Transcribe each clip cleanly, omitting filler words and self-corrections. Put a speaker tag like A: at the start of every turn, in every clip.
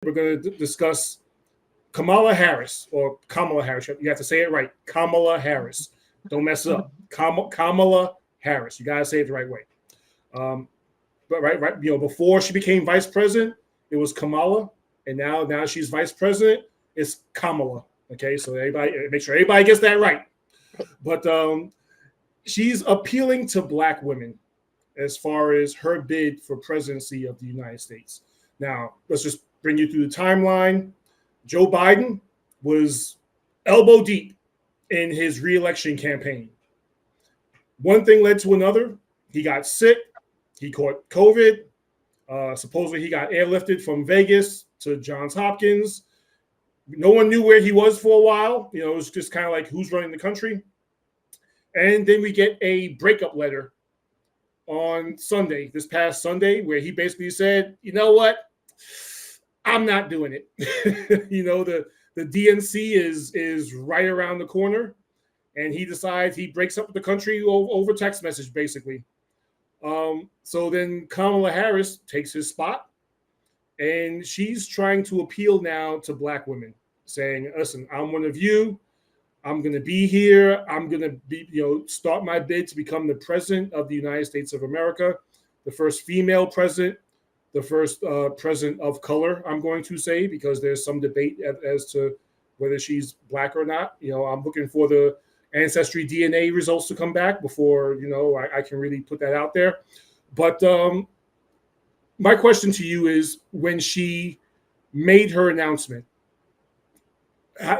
A: We're going to discuss Kamala Harris, or Kamala Harris. You have to say it right. Kamala Harris. Don't mess it up. Kamala Harris. You got to say it the right way. Um, but right. Before she became vice president, it was Kamala, and now she's vice president. It's Kamala. Okay, so everybody make sure everybody gets that right. But she's appealing to black women as far as her bid for presidency of the United States. Now, let's just bring you through the timeline. Joe Biden was elbow deep in his reelection campaign. One thing led to another. He got sick. He caught COVID. Supposedly, he got airlifted from Vegas to Johns Hopkins. No one knew where he was for a while. It was just kind of like, who's running the country? And then we get a breakup letter on Sunday, this past Sunday, where he basically said, you know what? I'm not doing it. The DNC is right around the corner, and he decides he breaks up the country over text message, basically. So then Kamala Harris takes his spot, and she's trying to appeal now to black women, saying, listen, I'm one of you. I'm going to be here. I'm going to start my bid to become the president of the United States of America, the first female president, the first president of color, I'm going to say, because there's some debate as to whether she's black or not. I'm looking for the ancestry DNA results to come back before, I can really put that out there. But my question to you is, when she made her announcement,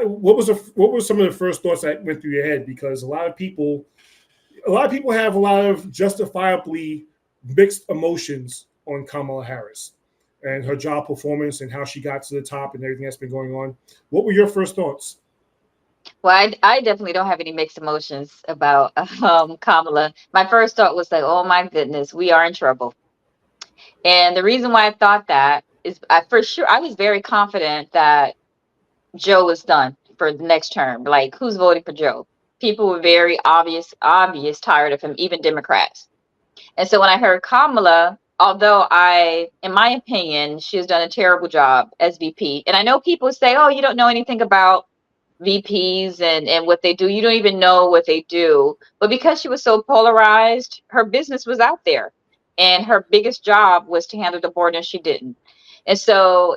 A: what were some of the first thoughts that went through your head? Because a lot of people have a lot of justifiably mixed emotions on Kamala Harris and her job performance and how she got to the top and everything that's been going on. What were your first thoughts?
B: Well, I definitely don't have any mixed emotions about Kamala. My first thought was like, oh my goodness, we are in trouble. And the reason why I thought that is, for sure, I was very confident that Joe was done for the next term. Like, who's voting for Joe? People were very obvious tired of him, even Democrats. And so when I heard Kamala, although in my opinion, she has done a terrible job as VP. And I know people say, oh, you don't know anything about VPs and what they do. You don't even know what they do. But because she was so polarized, her business was out there. And her biggest job was to handle the board, and she didn't. And so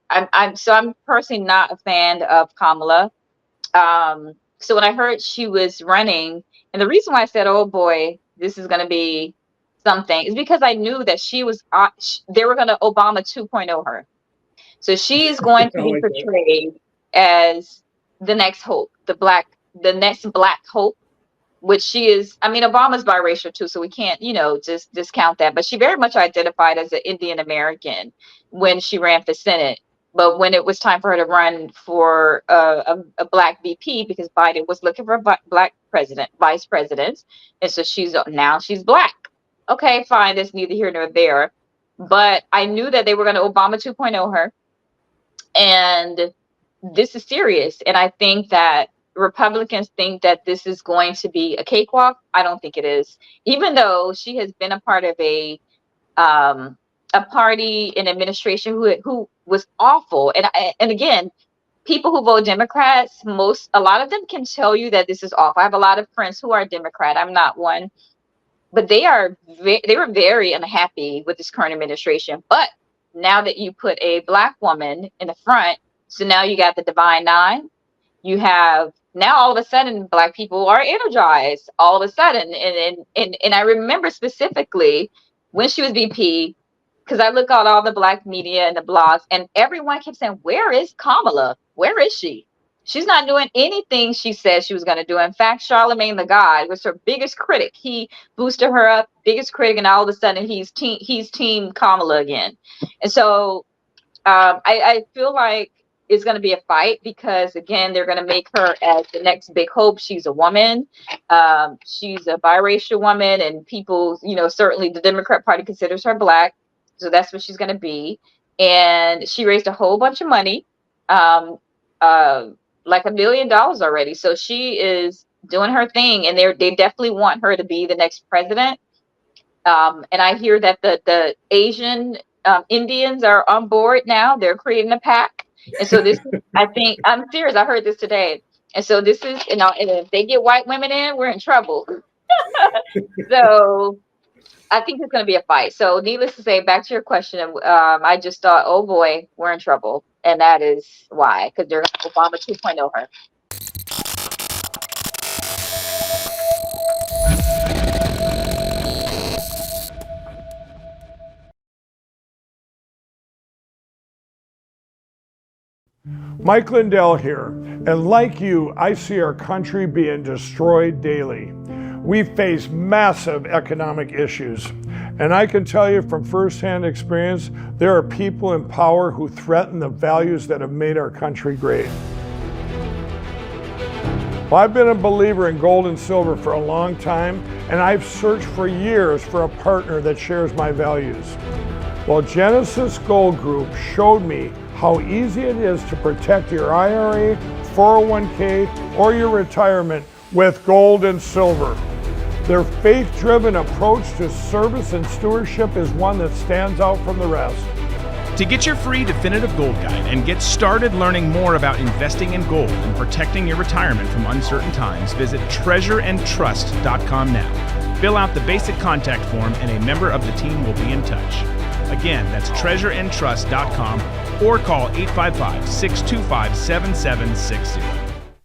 B: I'm personally not a fan of Kamala. So when I heard she was running, and the reason why I said, oh boy, this is going to be something, is because I knew that they were going to Obama 2.0 her. So she is going to be portrayed as the next hope, the next black hope, which she is. I mean, Obama's biracial too, so we can't, just discount that. But she very much identified as an Indian American when she ran for Senate. But when it was time for her to run for a black VP, because Biden was looking for a black vice president, and so she's black. Okay, fine. That's neither here nor there. But I knew that they were going to Obama 2.0 her, and this is serious. And I think that Republicans think that this is going to be a cakewalk. I don't think it is, even though she has been a part of a party in administration who was awful. And again, people who vote Democrats, a lot of them can tell you that this is awful. I have a lot of friends who are Democrat. I'm not one, but they were very unhappy with this current administration. But now that you put a black woman in the front, so now you got the Divine Nine. You have now all of a sudden black people are energized all of a sudden. And I remember specifically when she was VP, because I look at all the black media and the blogs, and everyone kept saying, where is Kamala? Where is she? She's not doing anything she said she was going to do. In fact, Charlemagne the God was her biggest critic. He boosted her up, biggest critic, and all of a sudden he's team Kamala again. And so I feel like it's going to be a fight, because again, they're going to make her as the next big hope. She's a woman. She's a biracial woman, and people, certainly the Democrat Party considers her black. So that's what she's going to be. And she raised a whole bunch of money, like $1 million already. So she is doing her thing, and they definitely want her to be the next president. And I hear that the Asian Indians are on board now. They're creating a pack. And so this, I think, I'm serious. I heard this today. And so this is, and if they get white women in, we're in trouble. So I think it's going to be a fight. So needless to say, back to your question, I just thought, oh boy, we're in trouble. And that is why, because they're Obama 2.0 her.
C: Mike Lindell here, and like you, I see our country being destroyed daily. We face massive economic issues, and I can tell you from firsthand experience, there are people in power who threaten the values that have made our country great. Well, I've been a believer in gold and silver for a long time, and I've searched for years for a partner that shares my values. Well, Genesis Gold Group showed me how easy it is to protect your IRA, 401k, or your retirement with gold and silver. Their faith-driven approach to service and stewardship is one that stands out from the rest.
D: To get your free definitive gold guide and get started learning more about investing in gold and protecting your retirement from uncertain times, visit treasureandtrust.com now. Fill out the basic contact form and a member of the team will be in touch. Again, that's treasureandtrust.com or call 855-625-7760.